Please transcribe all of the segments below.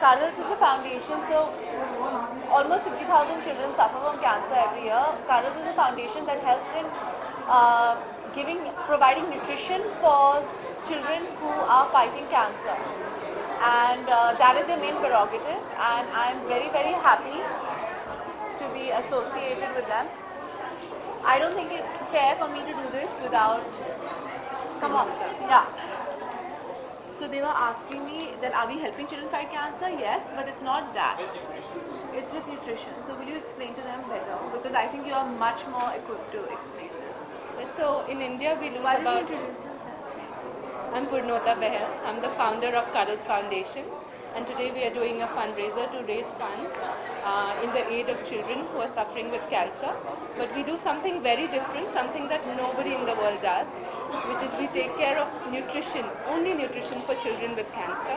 Cuddles is a foundation, so almost 50,000 children suffer from cancer every year. Cuddles is a foundation that helps in providing nutrition for children who are fighting cancer. And that is their main prerogative, and I'm very, very happy to be associated with them. I don't think it's fair for me to do this without... Come on. Yeah. So they were asking me that are we helping children fight cancer? Yes, but it's not that. It's with nutrition. So will you explain to them better? Because I think you are much more equipped to explain this. So in India we lose Why about... don't you introduce yourself? I'm Purnota Behel. I'm the founder of Cuddles Foundation, and today we are doing a fundraiser to raise funds in the aid of children who are suffering with cancer. But we do something very different, something that nobody in the world does, which is we take care of nutrition, only nutrition for children with cancer.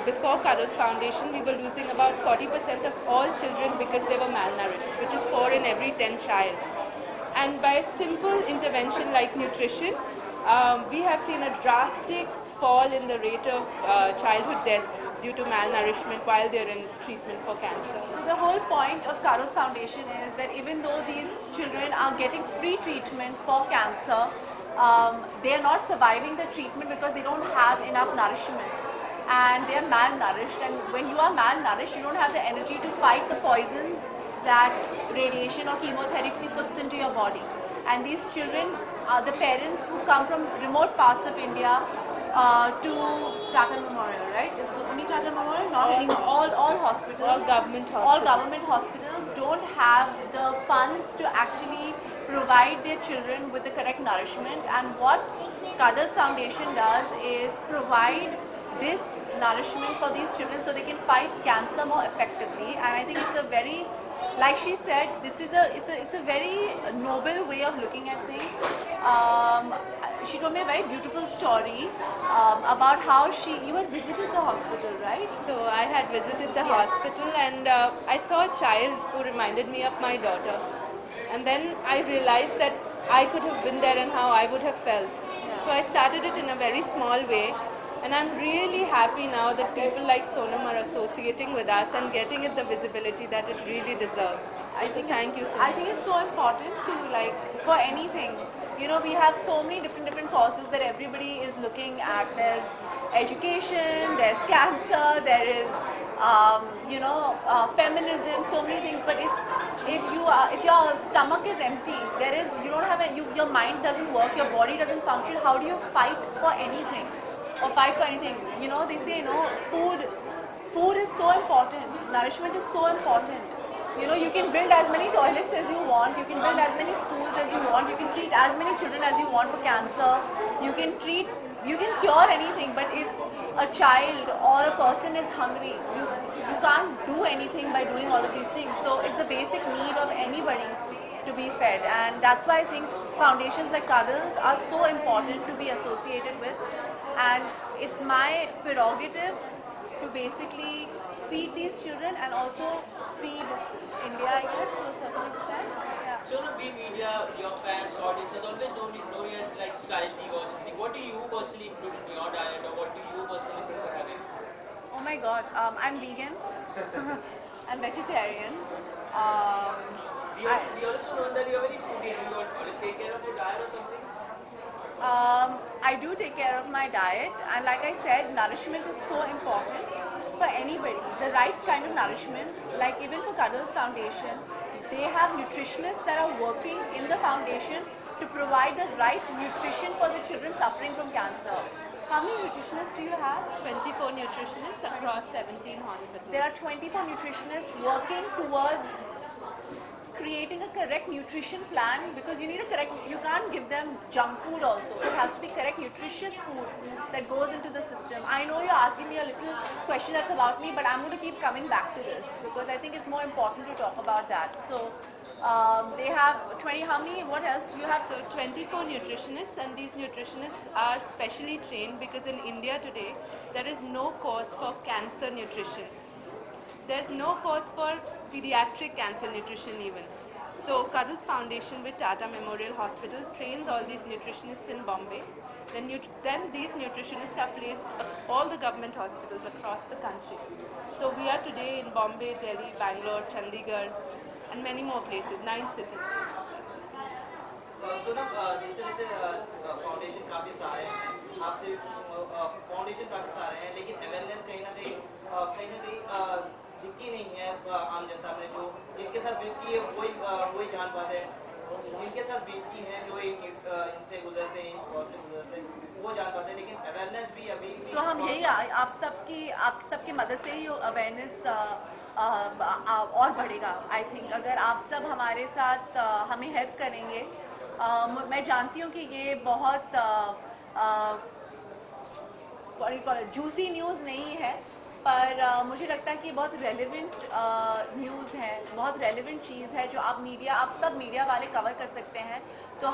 Before Cuddles Foundation, we were losing about 40% of all children because they were malnourished, which is 4 in every 10 child. And by a simple intervention like nutrition, we have seen a drastic fall in the rate of childhood deaths due to malnourishment while they're in treatment for cancer. So the whole point of Cuddles Foundation is that even though these children are getting free treatment for cancer, they are not surviving the treatment because they don't have enough nourishment and they are malnourished. And when you are malnourished, you don't have the energy to fight the poisons that radiation or chemotherapy puts into your body. And these children are the parents who come from remote parts of India to Tata Memorial, right? Is it only Tata Memorial? Not anymore. All hospitals. All government hospitals. All government hospitals don't have the funds to actually provide their children with the correct nourishment. And what Cuddles Foundation does is provide this nourishment for these children so they can fight cancer more effectively. And I think it's a very, like she said, it's a very noble way of looking at things. She told me a very beautiful story about how you had visited the hospital, right? So I had visited the hospital, and I saw a child who reminded me of my daughter. And then I realized that I could have been there and how I would have felt. Yeah. So I started it in a very small way. And I'm really happy now that people like Sonam are associating with us and getting it the visibility that it really deserves. Thank you so much. I think it's so important to, like, for anything. You know, we have so many different causes that everybody is looking at. There's education, there's cancer, there is, feminism, so many things. But if your stomach is empty, your mind doesn't work, your body doesn't function. How do you fight for anything? Or fight for anything? You know, they say, food is so important. Nourishment is so important. You know, you can build as many toilets as you want. You can build as many schools as you want. You can treat as many children as you want for cancer. You can cure anything. But if a child or a person is hungry, you can't do anything by doing all of these things. So it's a basic need of anybody to be fed. And that's why I think foundations like Cuddles are so important to be associated with. And it's my prerogative to basically feed these children and also feed India, I guess, to a certain extent. Yeah. So the media, your fans, audiences always know you as like style diva or something. What do you personally include in your diet, or what do you personally prefer having? Oh my God, I'm vegan. I'm vegetarian. We also know that you're very foodie and you always take care of your diet or something? I do take care of my diet, and like I said, nourishment is so important for anybody. The right kind of nourishment, like even for Cuddles Foundation, they have nutritionists that are working in the foundation to provide the right nutrition for the children suffering from cancer. How many nutritionists do you have? 24 nutritionists across 17 hospitals. There are 24 nutritionists working towards creating a correct nutrition plan, because you can't give them junk food also. It has to be correct nutritious food that goes into the system. I know you're asking me a little question that's about me, but I'm going to keep coming back to this because I think it's more important to talk about that. So they have 20, how many, what else do you have? So 24 nutritionists, and these nutritionists are specially trained because in India today, there is no course for cancer nutrition. There's no course for pediatric cancer nutrition even. So Cuddles Foundation with Tata Memorial Hospital trains all these nutritionists in Bombay. Then these nutritionists are placed at all the government hospitals across the country. So we are today in Bombay, Delhi, Bangalore, Chandigarh, and many more places, 9 cities. Sonam जिस तरह से foundation काफ़ी सारे हैं आपसे foundation काफ़ी सारे हैं लेकिन अवेयरनेस कहीं ना कहीं दिखती नहीं है आम जनता में जो जिनके साथ बीतती है वही जान पाते हैं जिनके साथ बीतती हैं जो इनसे गुजरते हैं इन स्पॉट से गुजरते हैं वो जान पाते हैं लेकिन अवेयरनेस भी अभी तो हम यही आप सबकी मदद से ही अवेयरनेस और बढ़ेगा। आई थिंक अगर आप सब हमारे साथ हमें हेल्प करेंगे, मैं जानती हूँ कि ये बहुत जूसी न्यूज़ नहीं है, पर मुझे लगता है कि बहुत रेलेवेंट न्यूज़ है, बहुत रेलेवेंट चीज़ है जो आप सब मीडिया वाले कवर कर सकते हैं। तो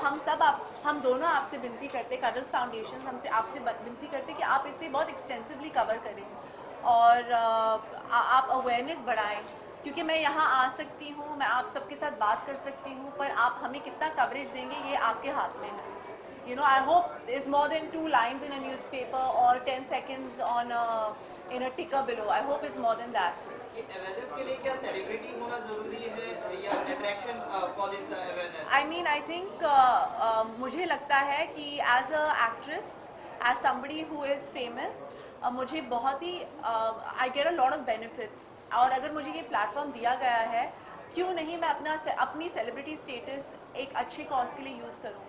हम दोनों आपसे विनती करते, कडल्स फाउंडेशन हमसे आपसे विनती करते कि आप इसे बहुत एक्सटेंसिवली कवर करें और आप अवेयरनेस बढ़ाएं, क्योंकि मैं यहाँ आ सकती हूँ, मैं आप सबके साथ बात कर सकती हूँ, पर आप हमें कितना कवरेज देंगे ये आपके हाथ में है। You know, I hope there's more than 2 lines in a newspaper or 10 seconds on in a ticker below. I hope it's more than that. ये अवेयरनेस के लिए क्या सेलिब्रिटी होना ज़रूरी है या attraction for this awareness? I mean, I think मुझे लगता है कि as a actress, as somebody who is famous, मुझे बहुत ही I get a lot of benefits, और अगर मुझे ये प्लेटफॉर्म दिया गया है, क्यों नहीं मैं अपनी सेलिब्रिटी स्टेटस एक अच्छे कॉज के लिए यूज़ करूँ।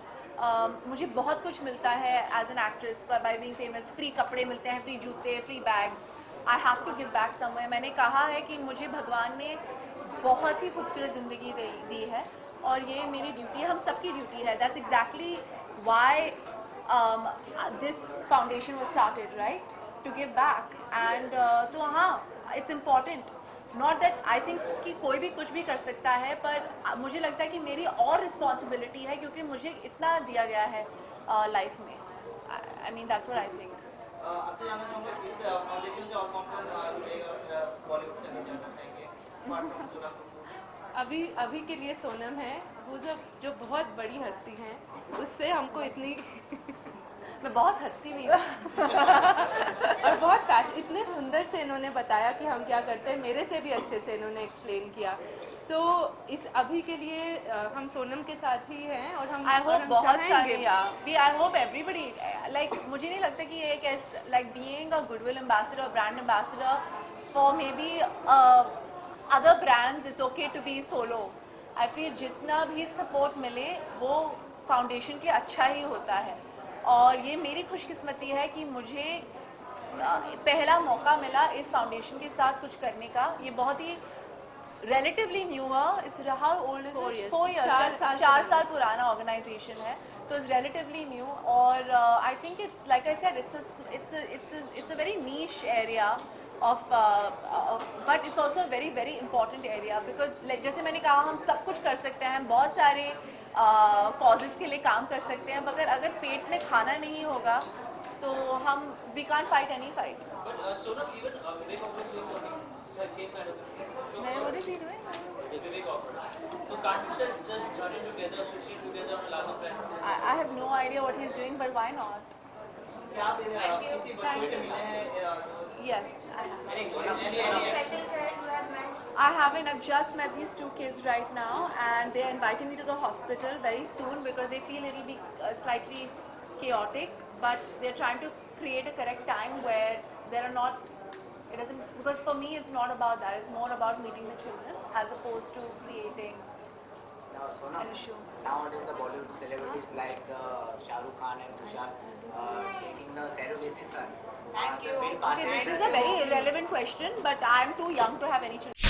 मुझे बहुत कुछ मिलता है as an actress by being famous. Free कपड़े मिलते हैं, फ्री जूते, free bags. I have to give back somewhere. मैंने कहा है कि मुझे भगवान ने बहुत ही खूबसूरत ज़िंदगी दी है और ये मेरी ड्यूटी है, हम सबकी ड्यूटी है। That's exactly why this foundation was started, right, to give back. And तो हाँ, it's important, not that I think कि कोई भी कुछ भी कर सकता है, पर मुझे लगता है कि मेरी और रिस्पॉन्सिबिलिटी है क्योंकि मुझे इतना दिया गया है लाइफ में। I mean that's what I think. आपसे जानना चाहूँगा इस फाउंडेशन से और कौन-कौन बॉलीवुड से मिलना चाहेंगे? अभी के लिए सोनम है, वो जो बहुत बड़ी हस्ती हैं, उससे हमको इतनी मैं बहुत हंसती भी हूँ और बहुत इतने सुंदर से इन्होंने बताया कि हम क्या करते हैं, मेरे से भी अच्छे से इन्होंने एक्सप्लेन किया। तो इस अभी के लिए हम सोनम के साथ ही हैं और हम आई होप बहुत सारे आई होप एवरीबडी लाइक मुझे नहीं लगता कि ये एक like being a goodwill ambassador, brand ambassador for maybe other brands, it's okay to be solo. I feel जितना भी सपोर्ट मिले वो फाउंडेशन के अच्छा ही होता है और ये मेरी खुशकिस्मती है कि मुझे पहला मौका मिला इस फाउंडेशन के साथ कुछ करने का। ये बहुत ही relatively newer, it's how old is it? 4 years, 4 साल पुराना ऑर्गेनाइजेशन है, तो it's relatively new और I think it's like I said it's a very niche area of but it's also a very very important area because like जैसे मैंने कहा हम सब कुछ कर सकते हैं, हम बहुत सारे causes के लिए काम कर सकते हैं, मगर अगर पेट में खाना नहीं होगा तो हम we can't fight any fight. But Sonam, even Vivek Kapoor doing something same kind of thing. What is he doing? Vivek Kapoor. So can't we just join together, associate together on a larger platform? I have no idea what he's doing, but why not? क्या आप किसी बच्चे से मिले हैं? Yes, I have. Any I haven't. I've just met these 2 kids right now, and they're inviting me to the hospital very soon because they feel it'll be slightly chaotic, but they're trying to create a correct time where there are not. It doesn't, because for me it's not about that. It's more about meeting the children as opposed to creating an issue. Nowadays the Bollywood celebrities like Shah Rukh Khan and Tushar taking the surrogacy son. Okay, this is a very irrelevant question, but I'm too young to have any children.